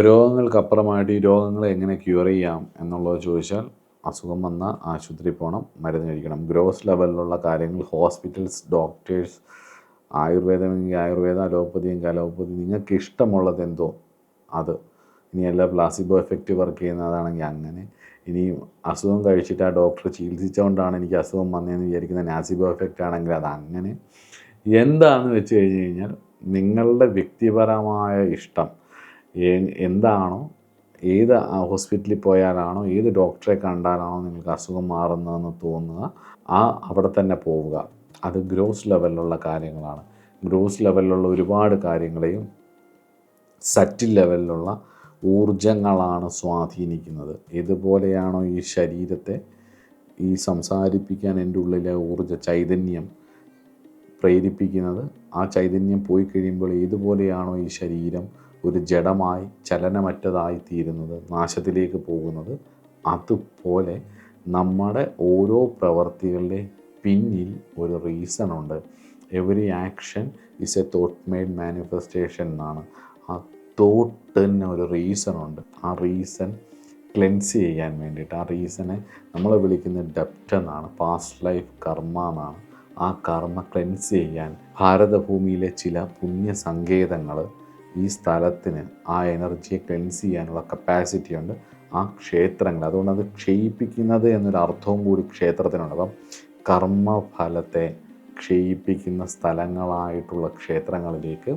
രോഗങ്ങൾക്കപ്പുറമായിട്ട് ഈ രോഗങ്ങളെ എങ്ങനെ ക്യൂർ ചെയ്യാം എന്നുള്ളത് ചോദിച്ചാൽ അസുഖം വന്നാൽ ആശുപത്രിയിൽ പോകണം, മരുന്ന് കഴിക്കണം. ഗ്രോസ് ലെവലിലുള്ള കാര്യങ്ങൾ ഹോസ്പിറ്റൽസ്, ഡോക്ടേഴ്സ്, ആയുർവേദമെങ്കിൽ ആയുർവേദം, അലോപ്പതി എങ്കിൽ അലോപ്പതി, നിങ്ങൾക്ക് ഇഷ്ടമുള്ളത് എന്തോ അത്. ഇനി എല്ലാ പ്ലാസിബോ എഫക്റ്റ് വർക്ക് ചെയ്യുന്നതാണെങ്കിൽ അങ്ങനെ. ഇനി അസുഖം കഴിച്ചിട്ട് ആ ഡോക്ടർ ചികിത്സിച്ചുകൊണ്ടാണ് എനിക്ക് അസുഖം വന്നതെന്ന് വിചാരിക്കുന്ന നാസിബോ എഫക്റ്റ് ആണെങ്കിൽ അത് അങ്ങനെ. എന്താണെന്ന് വെച്ച് കഴിഞ്ഞ് കഴിഞ്ഞാൽ നിങ്ങളുടെ വ്യക്തിപരമായ ഇഷ്ടം എന്താണോ, ഏത് ഹോസ്പിറ്റലിൽ പോയാലാണോ, ഏത് ഡോക്ടറെ കണ്ടാലാണോ നിങ്ങൾക്ക് അസുഖം മാറുന്നതെന്ന് തോന്നുക, അവിടെ തന്നെ പോവുക. അത് ഗ്രോസ് ലെവലിലുള്ള കാര്യങ്ങളാണ്. ഗ്രോസ് ലെവലിലുള്ള ഒരുപാട് കാര്യങ്ങളെയും സറ്റിൽ ലെവലിലുള്ള ഊർജങ്ങളാണ് സ്വാധീനിക്കുന്നത്. ഇതുപോലെയാണോ ഈ ശരീരത്തെ ഈ സംസാരിപ്പിക്കാൻ എൻ്റെ ഉള്ളിലെ ഊർജ ചൈതന്യം പ്രേരിപ്പിക്കുന്നത്, ആ ചൈതന്യം പോയി കഴിയുമ്പോൾ ഏതുപോലെയാണോ ഈ ശരീരം ഒരു ജഡമായി ചലനമറ്റതായി തീരുന്നത്, നാശത്തിലേക്ക് പോകുന്നത്, അതുപോലെ നമ്മുടെ ഓരോ പ്രവർത്തികളുടെ പിന്നിൽ ഒരു റീസണുണ്ട്. Every action is a thought made manifestation എന്നാണ്. ആ തോട്ടിന് ഒരു റീസണുണ്ട്. ആ റീസൺ ക്ലെൻസ് ചെയ്യാൻ വേണ്ടിയിട്ട്, ആ റീസണെ നമ്മൾ വിളിക്കുന്ന ഡെപ്റ്റ് എന്നാണ്, പാസ്റ്റ് ലൈഫ് കർമ്മ എന്നാണ്. ആ കർമ്മ ക്ലെൻസ് ചെയ്യാൻ ഭാരതഭൂമിയിലെ ചില പുണ്യ സങ്കേതങ്ങൾ ഈ സ്ഥലത്തിന് ആ എനർജിയെ ക്ലെൻസ് ചെയ്യാനുള്ള കപ്പാസിറ്റി ഉണ്ട്. ആ ക്ഷേത്രങ്ങൾ, അതുകൊണ്ട് അത് ക്ഷയിപ്പിക്കുന്നത് എന്നൊരു അർത്ഥവും കൂടി ക്ഷേത്രത്തിനുണ്ട്. അപ്പം കർമ്മഫലത്തെ ക്ഷയിപ്പിക്കുന്ന സ്ഥലങ്ങളായിട്ടുള്ള ക്ഷേത്രങ്ങളിലേക്ക്